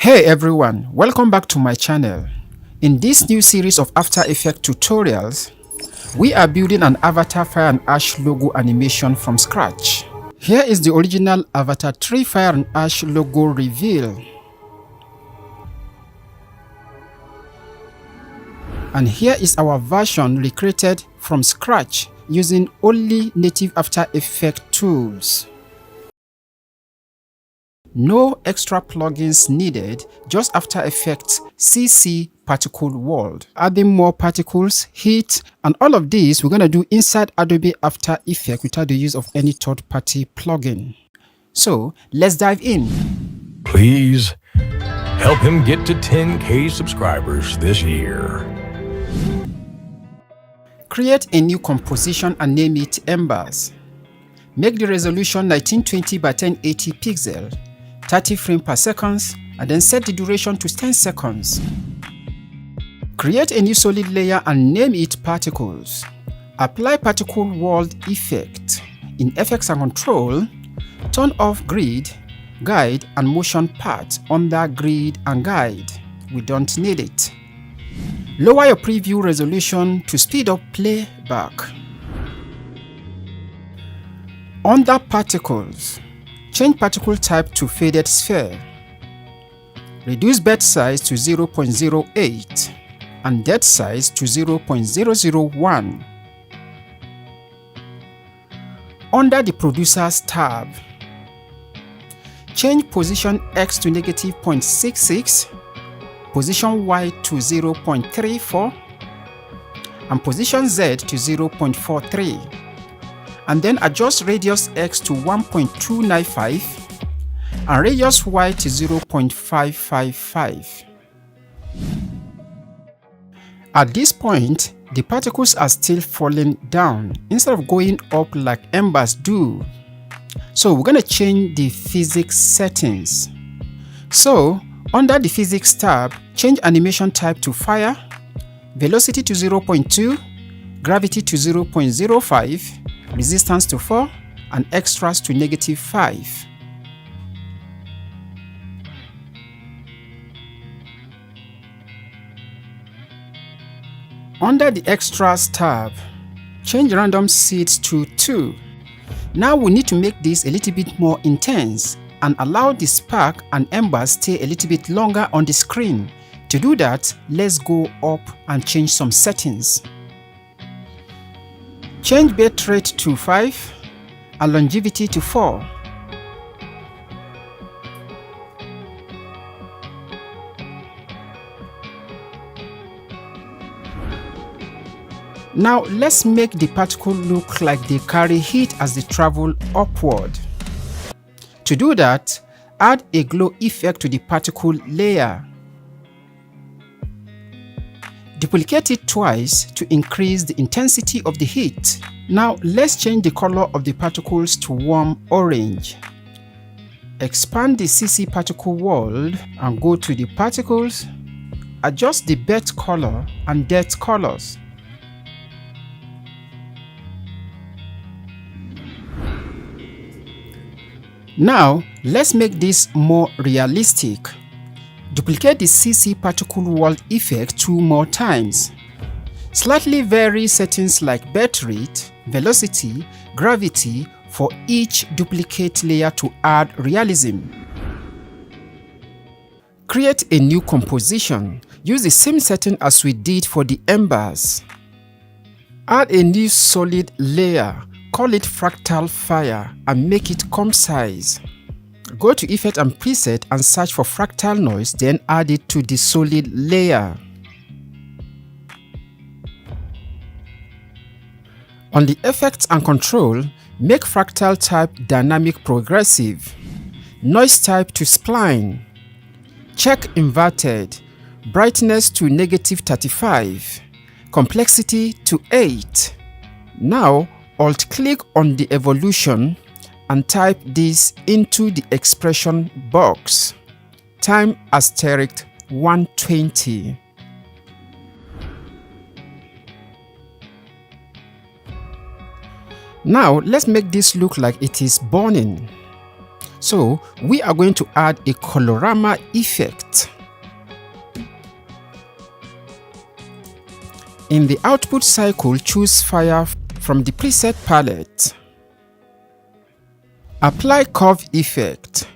Hey everyone, welcome back to my channel. In this new series of After Effects tutorials, we are building an Avatar Fire and Ash logo animation from scratch. Here is the original Avatar 3 Fire and Ash logo reveal. And here is our version recreated from scratch using only native After Effects tools. No extra plugins needed, just After Effects CC particle world. Adding more particles, heat, and all of this we're going to do inside Adobe After Effects without the use of any third-party plugin. So let's dive in. Please help him get to 10K subscribers this year. Create a new composition and name it Embers. Make the resolution 1920 by 1080 pixel, 30 frames per second, and then set the duration to 10 seconds. Create a new solid layer and name it Particles. Apply Particle World Effect. In Effects and Control, turn off Grid, Guide, and Motion Path under Grid and Guide. We don't need it. Lower your preview resolution to speed up playback. Under Particles, change particle type to faded sphere. Reduce bed size to 0.08 and depth size to 0.001. Under the Producers tab, change position X to -0.66, position Y to 0.34, and position Z to 0.43. And then adjust radius X to 1.295 and radius Y to 0.555. At this point, the particles are still falling down instead of going up like embers do. So we're going to change the physics settings. So under the physics tab, change animation type to fire, velocity to 0.2, gravity to 0.05, resistance to 4, and extras to -5. Under the Extras tab, change random seeds to 2. Now we need to make this a little bit more intense and allow the spark and embers stay a little bit longer on the screen. To do that, let's go up and change some settings. Change bitrate to 5 and longevity to 4. Now let's make the particle look like they carry heat as they travel upward. To do that, add a glow effect to the particle layer. Duplicate it twice to increase the intensity of the heat. Now let's change the color of the particles to warm orange. Expand the CC particle world and go to the particles. Adjust the birth color and death colors. Now let's make this more realistic. Duplicate the CC particle world effect 2 more times. Slightly vary settings like bitrate, velocity, gravity for each duplicate layer to add realism. Create a new composition. Use the same setting as we did for the embers. Add a new solid layer. Call it Fractal Fire and make it comp size. Go to Effect and Preset and search for Fractal Noise, then add it to the solid layer. On the Effects and Control, make Fractal type Dynamic Progressive, Noise type to Spline, check Inverted, Brightness to -35, Complexity to 8. Now, Alt-click on the evolution and type this into the expression box. Time asterisk 120. Now let's make this look like it is burning. So we are going to add a colorama effect. In the output cycle, choose fire from the preset palette. Apply curve effect.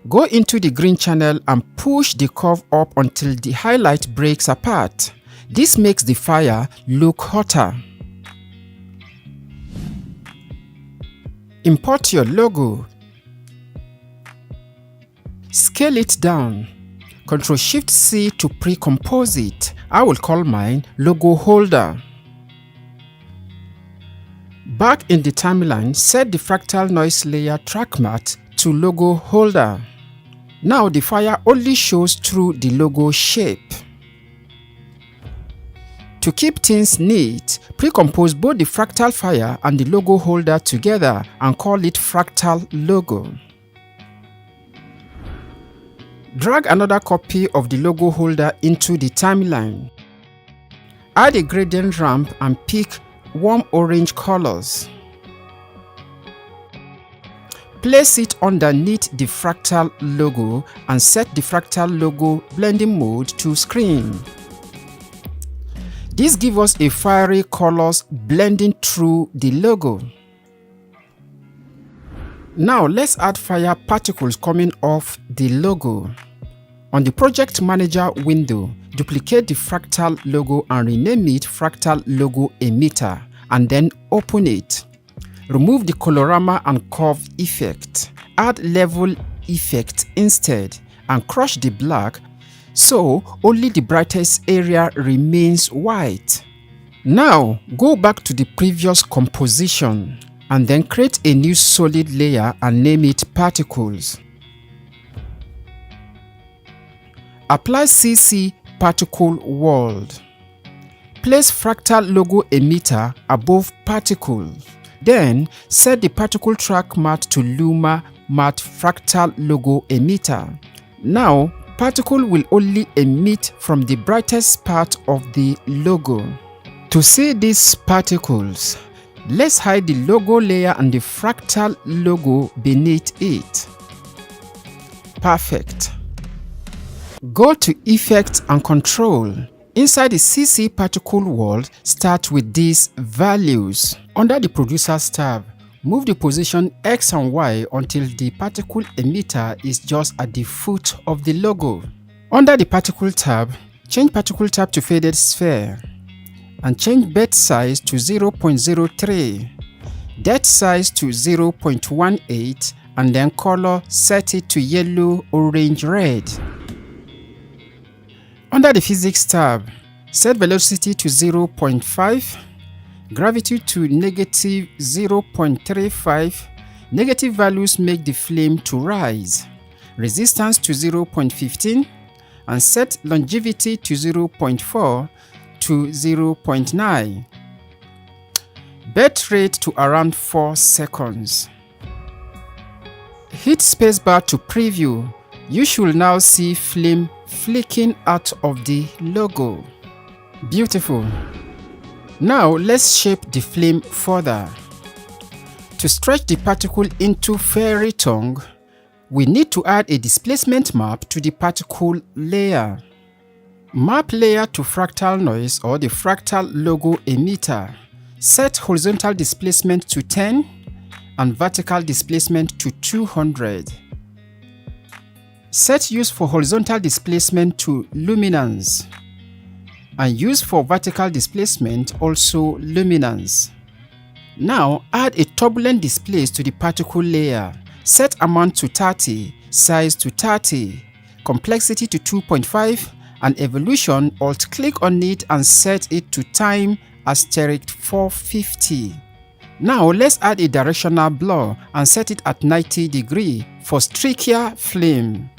Go into the green channel and push the curve up until the highlight breaks apart. This makes the fire look hotter. Import your logo. Scale it down. Ctrl+Shift+C to pre-compose it. I will call mine Logo Holder. Back in the timeline, set the Fractal Noise Layer track matte to Logo Holder. Now the fire only shows through the logo shape. To keep things neat, pre-compose both the Fractal fire and the logo holder together and call it Fractal Logo. Drag another copy of the logo holder into the timeline. Add a gradient ramp and pick warm orange colors. Place it underneath the Fractal logo and set the Fractal logo blending mode to screen. This gives us a fiery colors blending through the logo. Now let's add fire particles coming off the logo. On the Project Manager window, duplicate the Fractal logo and rename it Fractal Logo Emitter, and then open it. Remove the colorama and curve effect. Add level effect instead and crush the black so only the brightest area remains white. Now go back to the previous composition and then create a new solid layer and name it Particles. Apply CC Particle World. Place Fractal Logo Emitter above Particles. Then set the particle track matte to Luma Matte Fractal Logo Emitter. Now particle will only emit from the brightest part of the logo. To see these particles, let's hide the logo layer and the Fractal logo beneath it. Perfect. Go to Effects and Control. Inside the CC Particle World, start with these values. Under the Producers tab, move the position X and Y until the particle emitter is just at the foot of the logo. Under the Particle tab, change Particle tab to Faded Sphere and change bed size to 0.03, depth size to 0.18, and then color set it to yellow, orange, red. Under the Physics tab, set velocity to 0.5, gravity to negative 0.35. Negative values make the flame to rise. Resistance to 0.15 and set longevity to 0.4 to 0.9. Bed rate to around 4 seconds. Hit spacebar to preview. You should now see flame flicking out of the logo. Beautiful. Now let's shape the flame further. To stretch the particle into fairy tongue, we need to add a displacement map to the particle layer. Map layer to Fractal Noise or the Fractal Logo Emitter. Set horizontal displacement to 10 and vertical displacement to 200. Set use for horizontal displacement to luminance and use for vertical displacement also luminance. Now add a turbulent displace to the particle layer. Set amount to 30, size to 30, complexity to 2.5, and evolution, alt-click on it and set it to time *450. Now let's add a directional blur and set it at 90 degrees for streakier flame.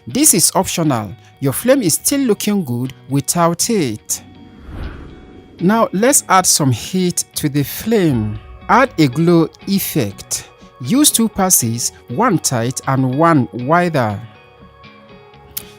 This is optional. Your flame is still looking good without it. Now let's add some heat to the flame. Add a glow effect. Use 2 passes, one tight and one wider.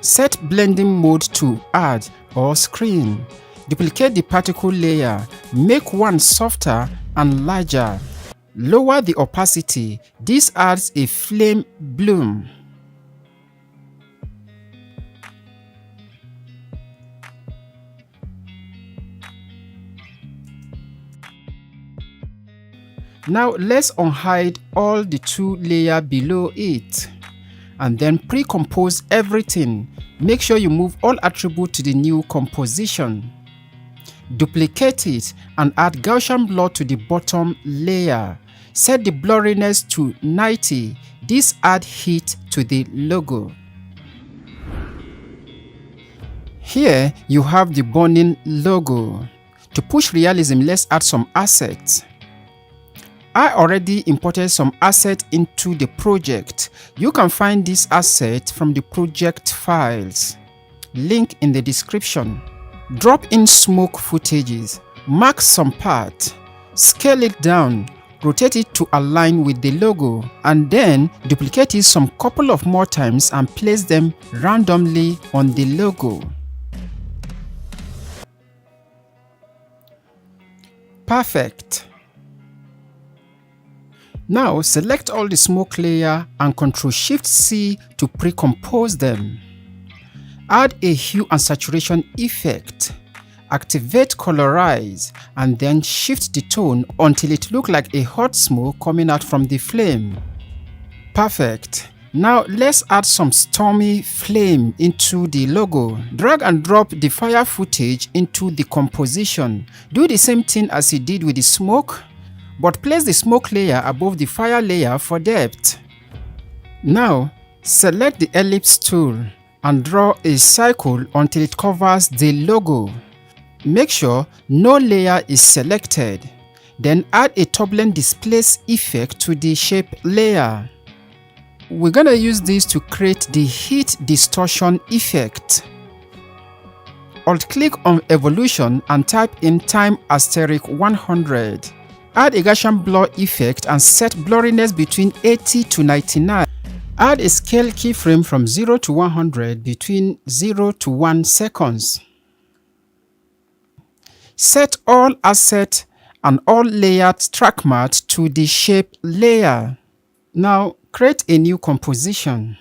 Set blending mode to add or screen. Duplicate the particle layer. Make one softer and larger. Lower the opacity. This adds a flame bloom. Now let's unhide all the 2 layers below it and then pre-compose everything. Make sure you move all attributes to the new composition. Duplicate it and add Gaussian blur to the bottom layer. Set the blurriness to 90. This adds heat to the logo. Here you have the burning logo. To push realism, let's add some assets. I already imported some assets into the project. You can find this asset from the project files. Link in the description. Drop in smoke footages. Mark some part. Scale it down. Rotate it to align with the logo. And then duplicate it some couple of more times and place them randomly on the logo. Perfect. Now select all the smoke layer and Ctrl+Shift+C to pre-compose them. Add a hue and saturation effect. Activate colorize and then shift the tone until it looks like a hot smoke coming out from the flame. Perfect. Now let's add some stormy flame into the logo. Drag and drop the fire footage into the composition. Do the same thing as you did with the smoke, but place the smoke layer above the fire layer for depth. Now, select the ellipse tool and draw a circle until it covers the logo. Make sure no layer is selected. Then add a turbulent displace effect to the shape layer. We're gonna use this to create the heat distortion effect. Alt-click on evolution and type in time *100. Add a Gaussian blur effect and set blurriness between 80 to 99. Add a scale keyframe from 0 to 100 between 0 to 1 seconds. Set all asset and all layered track matte to the shape layer. Now create a new composition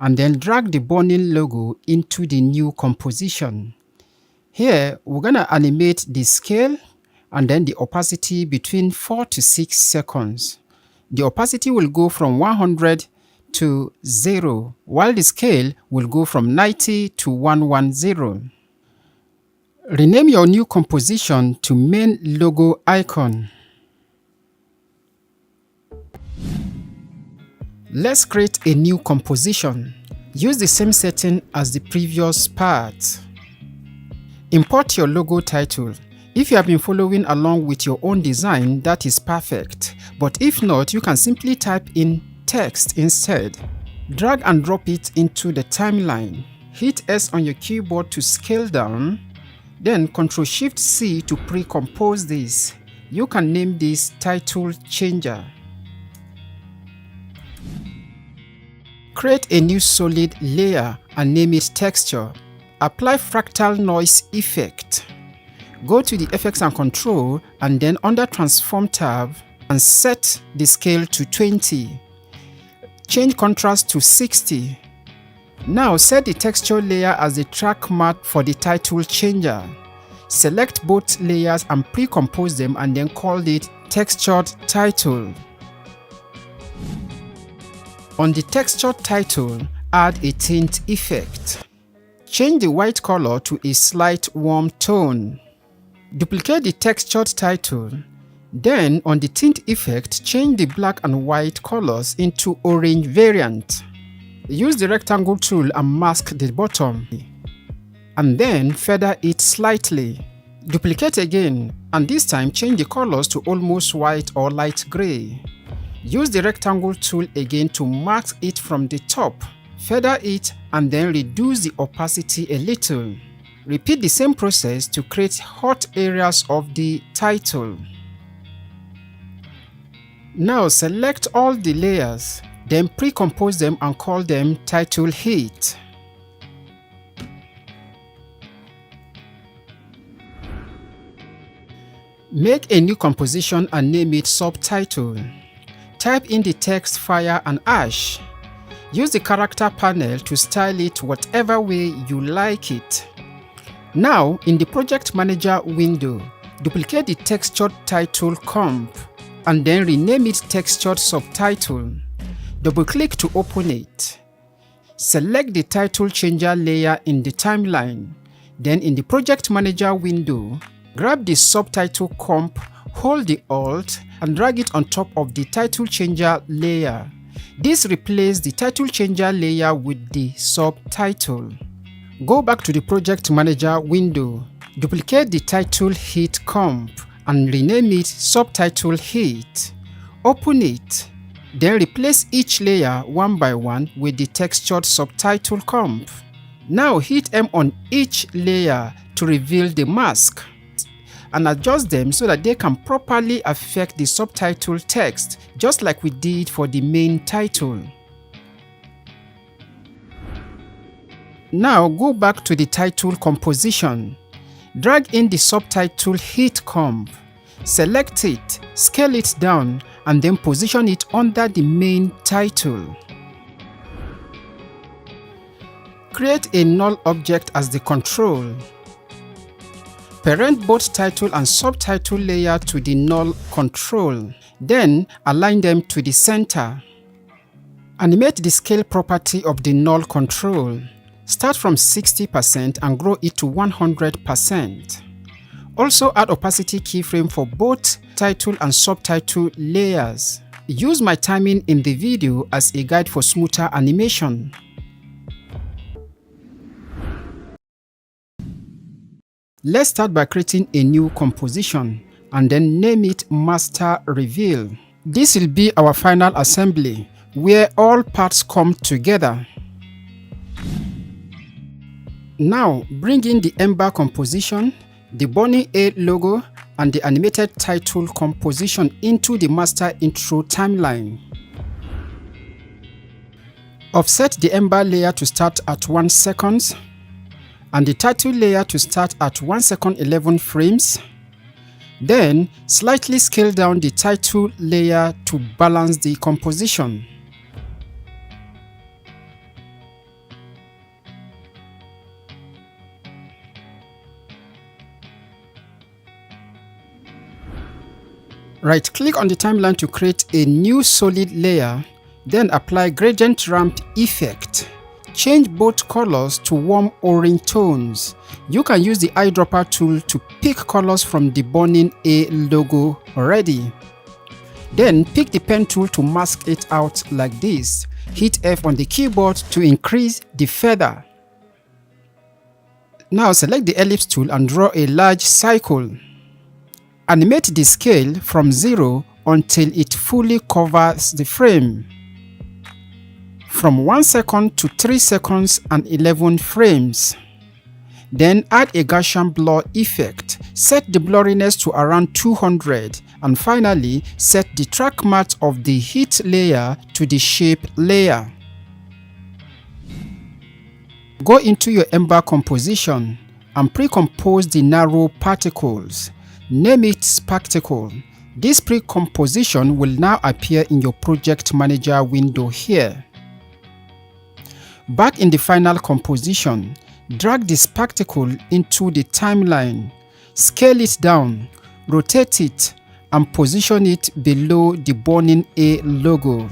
and then drag the burning logo into the new composition. Here we're gonna animate the scale and then the opacity between 4 to 6 seconds. The opacity will go from 100 to 0, while the scale will go from 90 to 110. Rename your new composition to main logo icon. Let's create a new composition. Use the same setting as the previous part. Import your logo title. If you have been following along with your own design, that is perfect. But if not, you can simply type in text instead. Drag and drop it into the timeline. Hit S on your keyboard to scale down. Then Ctrl+Shift+C to pre-compose this. You can name this title changer. Create a new solid layer and name it texture. Apply fractal noise effect. Go to the effects and control and then under transform tab and set the scale to 20. Change contrast to 60. Now set the texture layer as the track matte for the title changer. Select both layers and pre-compose them and then call it textured title. On the textured title, add a tint effect. Change the white color to a slight warm tone. Duplicate the textured title. Then on the tint effect, change the black and white colors into orange variant. Use the rectangle tool and mask the bottom. And then feather it slightly. Duplicate again and this time change the colors to almost white or light gray. Use the rectangle tool again to mask it from the top. Feather it and then reduce the opacity a little. Repeat the same process to create hot areas of the title. Now select all the layers, then pre-compose them and call them title heat. Make a new composition and name it Subtitle. Type in the text Fire and Ash. Use the character panel to style it whatever way you like it. Now, in the Project Manager window, duplicate the textured title comp and then rename it Textured Subtitle. Double-click to open it. Select the title changer layer in the timeline. Then in the Project Manager window, grab the subtitle comp, hold the Alt, and drag it on top of the title changer layer. This replaces the title changer layer with the subtitle. Go back to the Project Manager window, duplicate the title heat comp and rename it Subtitle Heat. Open it, then replace each layer one by one with the textured subtitle comp. Now hit M on each layer to reveal the mask and adjust them so that they can properly affect the subtitle text, just like we did for the main title. Now go back to the title composition. Drag in the subtitle heat comp. Select it, scale it down, and then position it under the main title. Create a null object as the control. Parent both title and subtitle layer to the null control. Then align them to the center. Animate the scale property of the null control. Start from 60% and grow it to 100%. Also add opacity keyframe for both title and subtitle layers. Use my timing in the video as a guide for smoother animation. Let's start by creating a new composition and then name it Master Reveal. This will be our final assembly where all parts come together. Now bring in the Ember composition, the Burning A logo, and the animated title composition into the master intro timeline. Offset the Ember layer to start at 1 second and the title layer to start at 1 second 11 frames. Then slightly scale down the title layer to balance the composition. Right-click on the timeline to create a new solid layer, then apply gradient ramp effect. Change both colors to warm orange tones. You can use the eyedropper tool to pick colors from the Burning A logo already. Then pick the pen tool to mask it out like this. Hit F on the keyboard to increase the feather. Now select the ellipse tool and draw a large circle. Animate the scale from 0 until it fully covers the frame. From 1 second to 3 seconds and 11 frames. Then add a Gaussian blur effect. Set the blurriness to around 200 and finally set the track matte of the heat layer to the shape layer. Go into your Ember composition and pre-compose the narrow particles. Name it Spectacle. This pre-composition will now appear in your Project Manager window here. Back in the final composition, drag the spectacle into the timeline, scale it down, rotate it, and position it below the Burning A logo.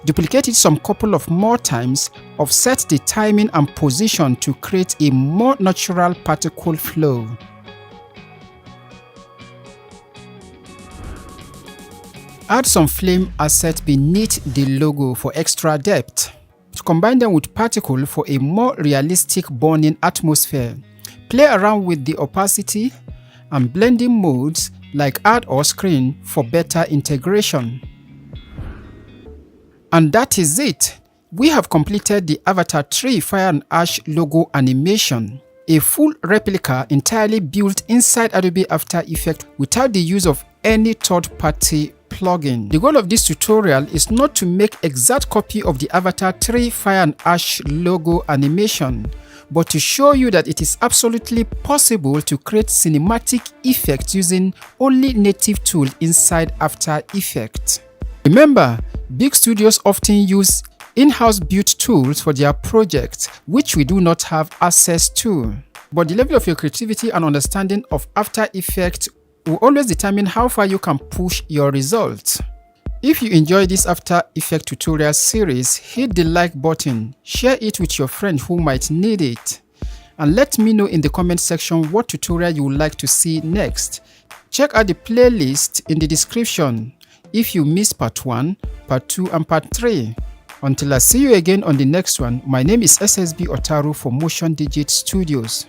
Duplicate it some couple of more times, offset the timing and position to create a more natural particle flow. Add some flame assets beneath the logo for extra depth. Combine them with particle for a more realistic burning atmosphere. Play around with the opacity and blending modes like add or screen for better integration. And that is it. We have completed the Avatar 3 Fire and Ash logo animation, a full replica entirely built inside Adobe After Effects without the use of any third-party plugin. The goal of this tutorial is not to make exact copy of the Avatar 3 Fire and Ash logo animation, but to show you that it is absolutely possible to create cinematic effects using only native tool inside After Effects. Remember, big studios often use in-house built tools for their projects, which we do not have access to. But the level of your creativity and understanding of After Effects will always determine how far you can push your results. If you enjoy this After Effects tutorial series, hit the like button, share it with your friend who might need it, and let me know in the comment section what tutorial you would like to see next. Check out the playlist in the description if you missed part 1, part 2 and part 3. Until I see you again on the next one, my name is SSB Otaru for MotionDigit Studios.